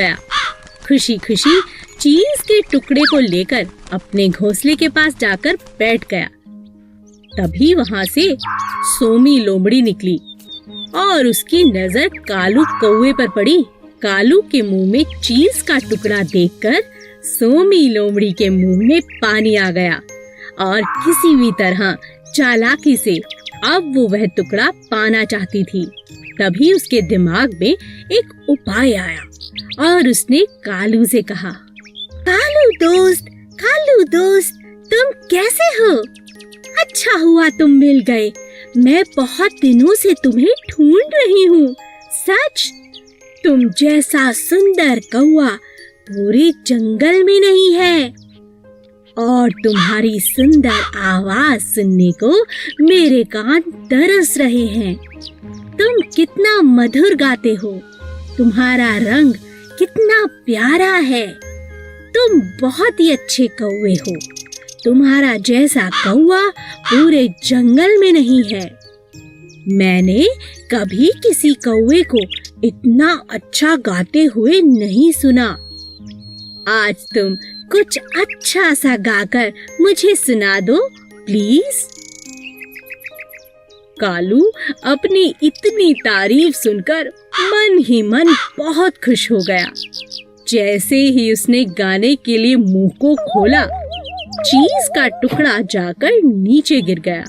गया। खुशी खुशी चीज के टुकड़े को लेकर अपने घोंसले के पास जाकर बैठ गया। तभी वहां से सोमी लोमड़ी निकली और उसकी नजर कालू कौवे पर पड़ी। कालू के मुंह में चीज का टुकड़ा देखकर सोमी लोमड़ी के मुंह में पानी आ गया और किसी भी तरह चालाकी से अब वो वह टुकड़ा पाना चाहती थी। तभी उसके दिमाग में एक उपाय आया और उसने कालू से कहा, कालू दोस्त, तुम कैसे हो? अच्छा हुआ तुम मिल गए। मैं बहुत दिनों से तुम्हें ढूंढ रही हूँ। सच, तुम जैसा सुंदर कौवा पूरे जंगल में नहीं है और तुम्हारी सुंदर आवाज सुनने को मेरे कान तरस रहे हैं। तुम कितना मधुर गाते हो, तुम्हारा रंग कितना प्यारा है। तुम बहुत ही अच्छे कौवे हो। तुम्हारा जैसा कौवा पूरे जंगल में नहीं है। मैंने कभी किसी कौवे को इतना अच्छा गाते हुए नहीं सुना। आज तुम कुछ अच्छा सा गाकर मुझे सुना दो प्लीज। कालू अपनी इतनी तारीफ सुनकर मन ही मन बहुत खुश हो गया। जैसे ही उसने गाने के लिए मुंह को खोला, चीज का टुकड़ा जाकर नीचे गिर गया।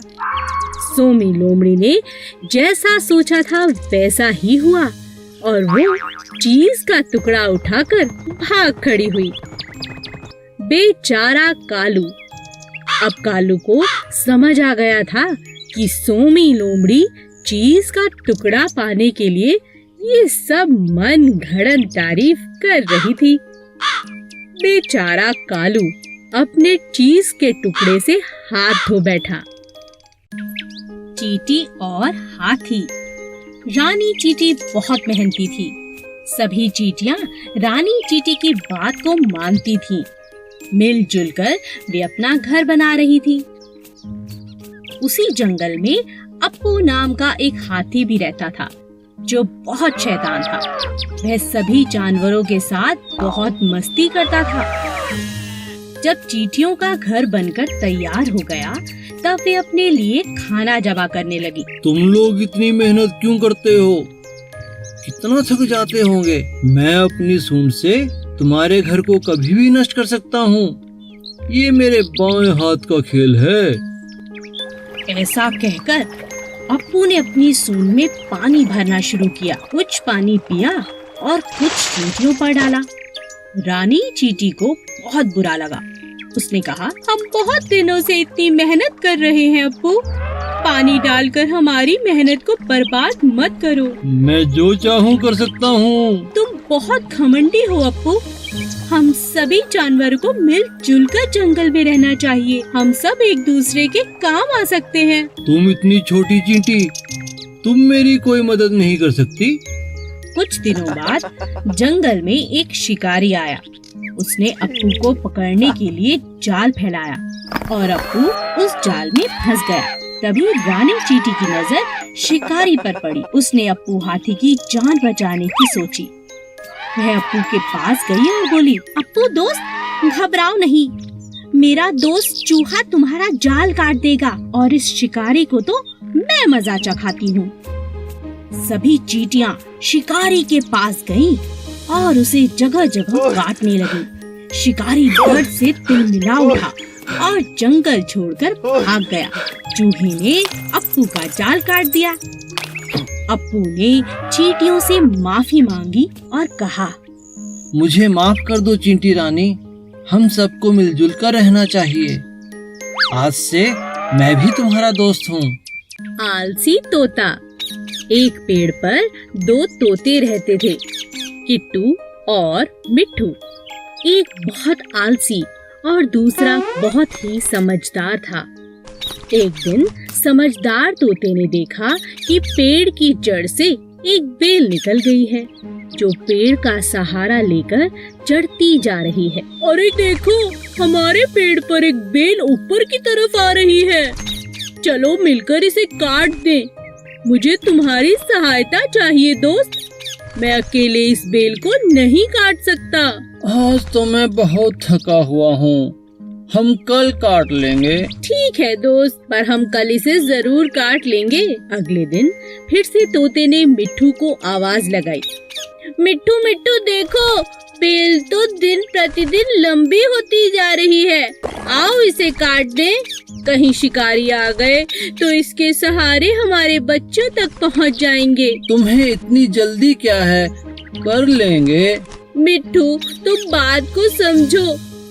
सोमी लोमड़ी ने जैसा सोचा था वैसा ही हुआ और वो चीज का टुकड़ा उठाकर भाग खड़ी हुई। बेचारा कालू। अब कालू को समझ आ गया था कि सोमी लोमड़ी चीज का टुकड़ा पाने के लिए ये सब मन घड़न तारीफ कर रही थी। बेचारा कालू अपने चीज के टुकड़े से हाथ धो बैठा। चींटी और हाथी। रानी चींटी बहुत मेहनती थी। सभी चींटियां रानी चींटी की बात को मानती थीं। मिलजुल कर वे अपना घर बना रही थी। उसी जंगल में अप्पू नाम का एक हाथी भी रहता था जो बहुत शैतान था। वह सभी जानवरों के साथ बहुत मस्ती करता था। जब चींटियों का घर बनकर तैयार हो गया तब वे अपने लिए खाना जमा करने लगी। तुम लोग इतनी मेहनत क्यों करते हो? कितना थक जाते होंगे। मैं अपनी सूंड से तुम्हारे घर को कभी भी नष्ट कर सकता हूँ। ये मेरे बाएं हाथ का खेल है। ऐसा कहकर अप्पू ने अपनी सूंड में पानी भरना शुरू किया। कुछ पानी पिया और कुछ चींटियों पर डाला। रानी चींटी को बहुत बुरा लगा। उसने कहा, हम बहुत दिनों से इतनी मेहनत कर रहे हैं अप्पू, पानी डालकर हमारी मेहनत को बर्बाद मत करो। मैं जो चाहूँ कर सकता हूँ। तुम बहुत घमंडी हो अप्पू। हम सभी जानवरों को मिलजुल कर जंगल में रहना चाहिए। हम सब एक दूसरे के काम आ सकते हैं। तुम इतनी छोटी चींटी, तुम मेरी कोई मदद नहीं कर सकती। कुछ दिनों बाद जंगल में एक शिकारी आया। उसने अप्पू को पकड़ने के लिए जाल फैलाया और अप्पू उस जाल में फंस गया। तभी रानी चींटी की नजर शिकारी पर पड़ी। उसने अप्पू हाथी की जान बचाने की सोची। वह अप्पू के पास गई और बोली, अप्पू दोस्त, घबराओ नहीं। मेरा दोस्त चूहा तुम्हारा जाल काट देगा और इस शिकारी को तो मैं मजा चखाती हूँ। सभी चींटियां शिकारी के पास गईं और उसे जगह जगह काटने लगी। शिकारी डर से तिलमिला उठा और जंगल छोड़कर भाग गया। चूहे ने अप्पू का जाल काट दिया। अप्पू ने चींटियों से माफी मांगी और कहा, मुझे माफ कर दो चींटी रानी, हम सबको मिलजुल कर रहना चाहिए। आज से मैं भी तुम्हारा दोस्त हूँ। आलसी तोता। एक पेड़ पर दो तोते रहते थे, किट्टू और मिट्ठू। एक बहुत आलसी और दूसरा बहुत ही समझदार था। एक दिन समझदार तोते ने देखा कि पेड़ की जड़ से एक बेल निकल गई है जो पेड़ का सहारा लेकर चढ़ती जा रही है। अरे देखो, हमारे पेड़ पर एक बेल ऊपर की तरफ आ रही है। चलो मिलकर इसे काट दें। मुझे तुम्हारी सहायता चाहिए दोस्त। मैं अकेले इस बेल को नहीं काट सकता। आज तो मैं बहुत थका हुआ हूँ, हम कल काट लेंगे। ठीक है दोस्त, पर हम कल इसे जरूर काट लेंगे। अगले दिन फिर से तोते ने मिट्ठू को आवाज लगाई। मिट्ठू मिट्ठू देखो, बेल तो दिन प्रतिदिन लंबी होती जा रही है, आओ इसे काट दें। कहीं शिकारी आ गए तो इसके सहारे हमारे बच्चों तक पहुंच जाएंगे। तुम्हें इतनी जल्दी क्या है, कर लेंगे। मिट्ठू तुम बात को समझो,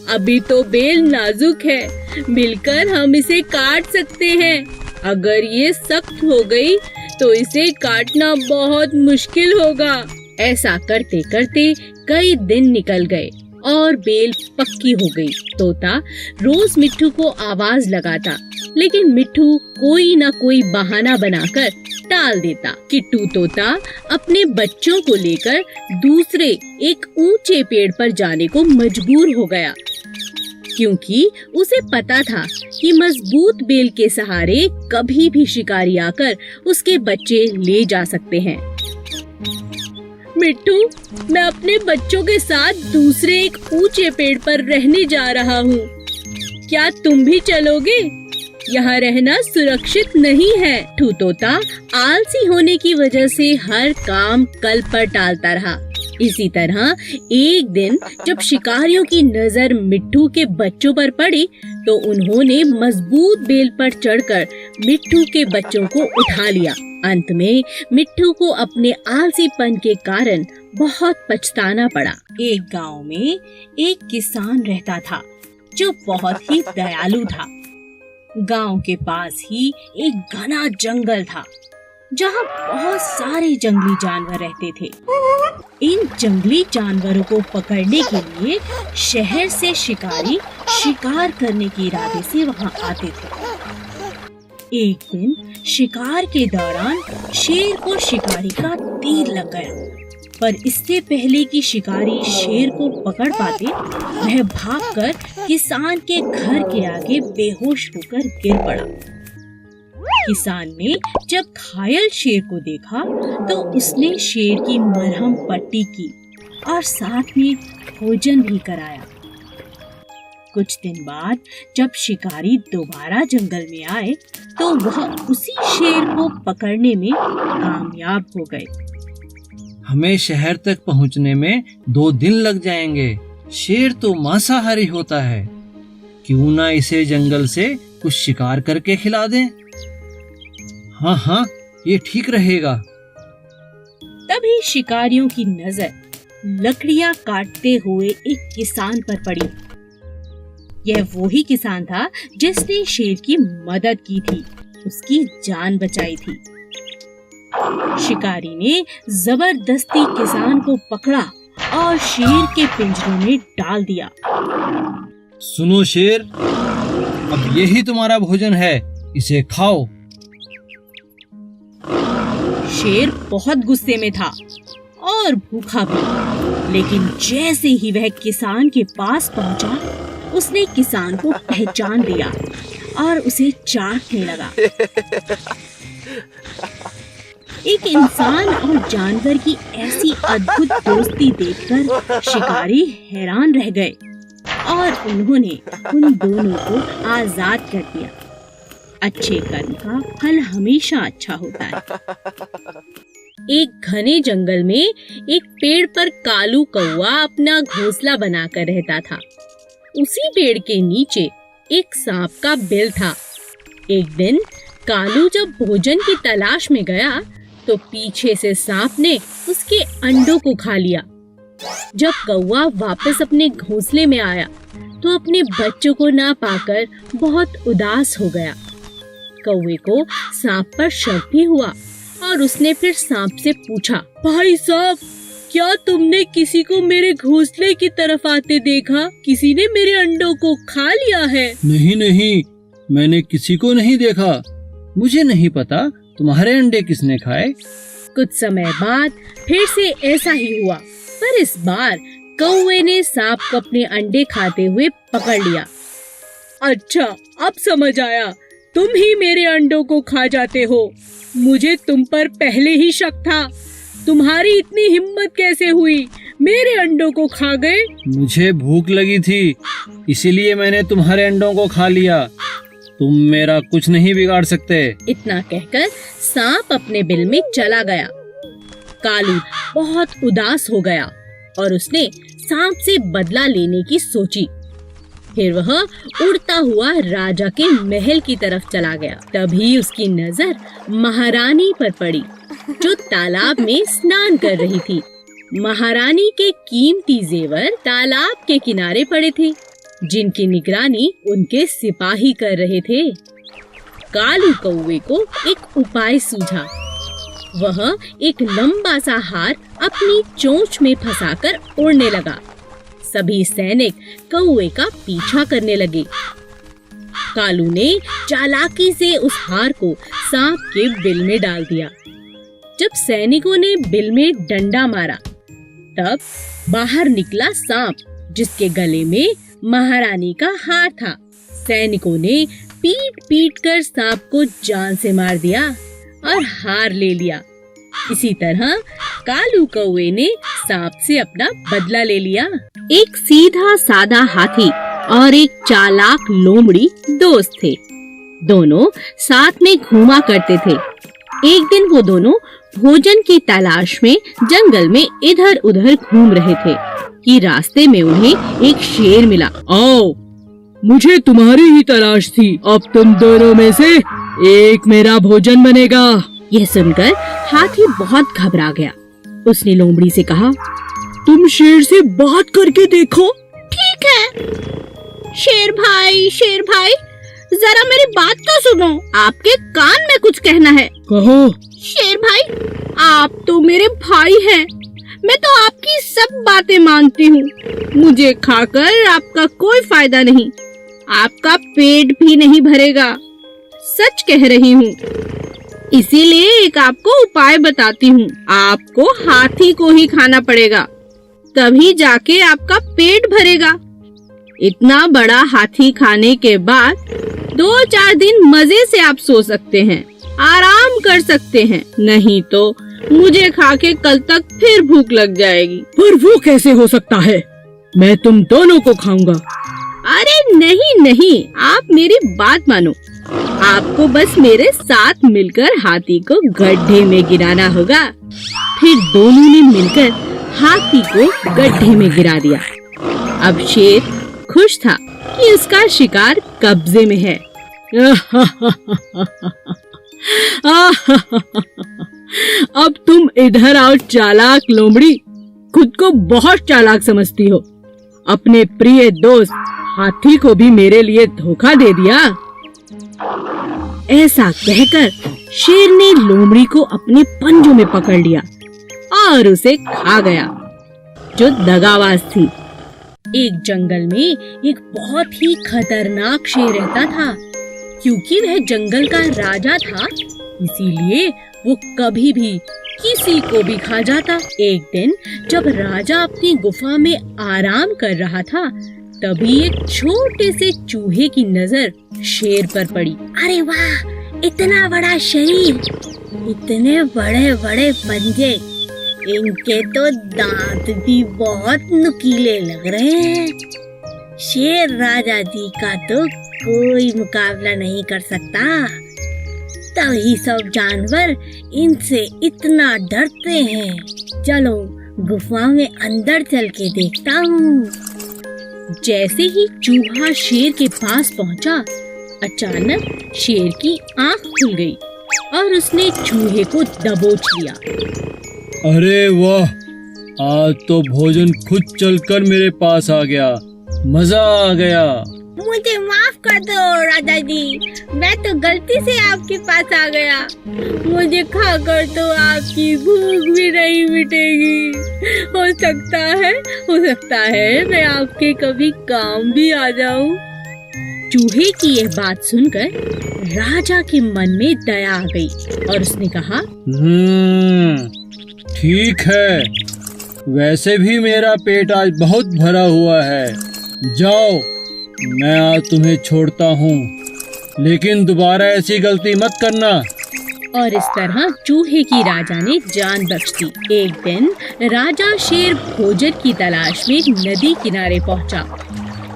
अभी तो बेल नाजुक है, मिलकर हम इसे काट सकते हैं। अगर ये सख्त हो गई तो इसे काटना बहुत मुश्किल होगा। ऐसा करते करते कई दिन निकल गए और बेल पक्की हो गई। तोता रोज मिट्ठू को आवाज लगाता, लेकिन मिट्ठू कोई न कोई बहाना बनाकर टाल देता। किट्टू तोता अपने बच्चों को लेकर दूसरे एक ऊंचे पेड़ पर जाने को मजबूर हो गया, क्योंकि उसे पता था कि मजबूत बेल के सहारे कभी भी शिकारी आकर उसके बच्चे ले जा सकते हैं। मिट्टू, मैं अपने बच्चों के साथ दूसरे एक ऊंचे पेड़ पर रहने जा रहा हूँ, क्या तुम भी चलोगे? यहाँ रहना सुरक्षित नहीं है। मिट्ठू तोता आलसी होने की वजह से हर काम कल पर टालता रहा। इसी तरह एक दिन जब शिकारियों की नजर मिट्ठू के बच्चों पर पड़ी तो उन्होंने मजबूत बेल पर चढ़कर मिट्ठू के बच्चों को उठा लिया। अंत में मिट्ठू को अपने आलसीपन के कारण बहुत पछताना पड़ा। एक गांव में एक किसान रहता था जो बहुत ही दयालु था। गांव के पास ही एक घना जंगल था जहां बहुत सारे जंगली जानवर रहते थे। इन जंगली जानवरों को पकड़ने के लिए शहर से शिकारी शिकार करने के इरादे से वहां आते थे। एक दिन शिकार के दौरान शेर को शिकारी का तीर लग गया, पर इससे पहले कि शिकारी शेर को पकड़ पाते, वह भागकर किसान के घर के आगे बेहोश होकर गिर पड़ा। किसान ने जब घायल शेर को देखा तो उसने शेर की मरहम पट्टी की और साथ में भोजन भी कराया। कुछ दिन बाद जब शिकारी दोबारा जंगल में आए तो वह उसी शेर को पकड़ने में कामयाब हो गए। हमें शहर तक पहुंचने में 2 दिन लग जाएंगे। शेर तो मांसाहारी होता है, क्यों ना इसे जंगल से कुछ शिकार करके खिला दें। हाँ, ये ठीक रहेगा। तभी शिकारियों की नजर लकड़ियां काटते हुए एक किसान पर पड़ी। यह वही किसान था जिसने शेर की मदद की थी, उसकी जान बचाई थी। शिकारी ने जबरदस्ती किसान को पकड़ा और शेर के पिंजरे में डाल दिया। सुनो शेर, अब यही तुम्हारा भोजन है, इसे खाओ। शेर बहुत गुस्से में था और भूखा भी, लेकिन जैसे ही वह किसान के पास पहुंचा, उसने किसान को पहचान लिया और उसे चाटने लगा। एक इंसान और जानवर की ऐसी अद्भुत दोस्ती देखकर शिकारी हैरान रह गए और उन्होंने उन दोनों को आजाद कर दिया। अच्छे कर्म का फल हमेशा अच्छा होता है। एक घने जंगल में एक पेड़ पर कालू कौवा अपना घोंसला बनाकर रहता था। उसी पेड़ के नीचे एक सांप का बिल था। एक दिन कालू जब भोजन की तलाश में गया तो पीछे से सांप ने उसके अंडों को खा लिया। जब कौवा वापस अपने घोंसले में आया तो अपने बच्चों को ना पाकर बहुत उदास हो गया। कौवे को सांप पर शक भी हुआ और उसने फिर सांप से पूछा, भाई सांप, क्या तुमने किसी को मेरे घोंसले की तरफ आते देखा? किसी ने मेरे अंडों को खा लिया है? नहीं, मैंने किसी को नहीं देखा। मुझे नहीं पता तुम्हारे अंडे किसने खाए। कुछ समय बाद फिर से ऐसा ही हुआ, पर इस बार कौवे ने सांप को अपने अंडे खाते हुए पकड़ लिया। अच्छा, अब समझ आया, तुम ही मेरे अंडों को खा जाते हो। मुझे तुम पर पहले ही शक था। तुम्हारी इतनी हिम्मत कैसे हुई? मेरे अंडों को खा गए। मुझे भूख लगी थी, इसीलिए मैंने तुम्हारे अंडों को खा लिया। तुम मेरा कुछ नहीं बिगाड़ सकते। इतना कहकर सांप अपने बिल में चला गया। कालू बहुत उदास हो गया और उसने सांप से बदला लेने की सोची। फिर वह उड़ता हुआ राजा के महल की तरफ चला गया। तभी उसकी नजर महारानी पर पड़ी, जो तालाब में स्नान कर रही थी। महारानी के कीमती जेवर तालाब के किनारे पड़े थे, जिनकी निगरानी उनके सिपाही कर रहे थे। कालू कौवे को एक उपाय सूझा। वह एक लंबा सा हार अपनी चोंच में फंसाकर उड़ने लगा। सभी सैनिक कौवे का पीछा करने लगे। कालू ने चालाकी से उस हार को सांप के बिल में डाल दिया। जब सैनिकों ने बिल में डंडा मारा, तब बाहर निकला सांप, जिसके गले में महारानी का हार था। सैनिकों ने पीट पीट कर सांप को जान से मार दिया और हार ले लिया। इसी तरह कालू कौवे ने सांप से अपना बदला ले लिया। एक सीधा सादा हाथी और एक चालाक लोमड़ी दोस्त थे। दोनों साथ में घूमा करते थे। एक दिन वो दोनों भोजन की तलाश में जंगल में इधर उधर घूम रहे थे कि रास्ते में उन्हें एक शेर मिला। आओ, मुझे तुम्हारी ही तलाश थी। अब तुम दोनों में से एक मेरा भोजन बनेगा। यह सुनकर हाथी बहुत घबरा गया। उसने लोमड़ी से कहा, तुम शेर से बात करके देखो। ठीक है। शेर भाई, जरा मेरी बात तो सुनो। आपके कान में कुछ कहना है। कहो। शेर भाई, आप तो मेरे भाई हैं। मैं तो आपकी सब बातें मानती हूँ। मुझे खाकर आपका कोई फायदा नहीं। आपका पेट भी नहीं भरेगा। सच कह रही हूँ। इसीलिए एक आपको उपाय बताती हूँ। आपको हाथी को ही खाना पड़ेगा, तभी जाके आपका पेट भरेगा। इतना बड़ा हाथी खाने के बाद 2-4 दिन मजे से आप सो सकते हैं, आराम कर सकते हैं। नहीं तो मुझे खा के कल तक फिर भूख लग जाएगी। पर वो कैसे हो सकता है? मैं तुम दोनों को खाऊंगा। अरे नहीं, आप मेरी बात मानो। आपको बस मेरे साथ मिलकर हाथी को गड्ढे में गिराना होगा। फिर दोनों ने मिलकर हाथी को गड्ढे में गिरा दिया। अब शेर खुश था कि उसका शिकार कब्जे में है। अब तुम इधर आओ चालाक लोमड़ी। खुद को बहुत चालाक समझती हो। अपने प्रिय दोस्त हाथी को भी मेरे लिए धोखा दे दिया। ऐसा कहकर शेर ने लोमड़ी को अपने पंजों में पकड़ लिया और उसे खा गया, जो दगाबाज थी। एक जंगल में एक बहुत ही खतरनाक शेर रहता था। क्योंकि वह जंगल का राजा था, इसीलिए वो कभी भी किसी को भी खा जाता। एक दिन जब राजा अपनी गुफा में आराम कर रहा था, तभी एक छोटे से चूहे की नजर शेर पर पड़ी। अरे वाह, इतना बड़ा शरीर, इतने बड़े बड़े पंजे, इनके तो दांत भी बहुत नुकीले लग रहे हैं। शेर राजा जी का तो कोई मुकाबला नहीं कर सकता। तभी सब जानवर इनसे इतना डरते हैं। चलो गुफा में अंदर चल के देखता हूँ। जैसे ही चूहा शेर के पास पहुँचा, अचानक शेर की आंख खुल गई और उसने चूहे को दबोच लिया। अरे वाह, आज तो भोजन खुद चलकर मेरे पास आ गया। मजा आ गया। मुझे माफ कर दो राजा जी, मैं तो गलती से आपके पास आ गया। मुझे खाकर तो आपकी भूख भी नहीं मिटेगी। हो सकता है मैं आपके कभी काम भी आ जाऊं। चूहे की यह बात सुनकर राजा के मन में दया आ गई और उसने कहा, ठीक है, वैसे भी मेरा पेट आज बहुत भरा हुआ है। जाओ, मैं आज तुम्हें छोड़ता हूँ, लेकिन दोबारा ऐसी गलती मत करना। और इस तरह चूहे की राजा ने जान बख्श दी। एक दिन राजा शेर भोजन की तलाश में नदी किनारे पहुंचा।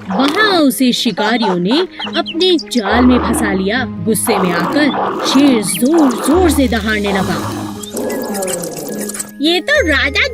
वहां उसे शिकारियों ने अपने जाल में फंसा लिया। गुस्से में आकर शेर जोर जोर से दहाड़ने लगा। ये तो राजा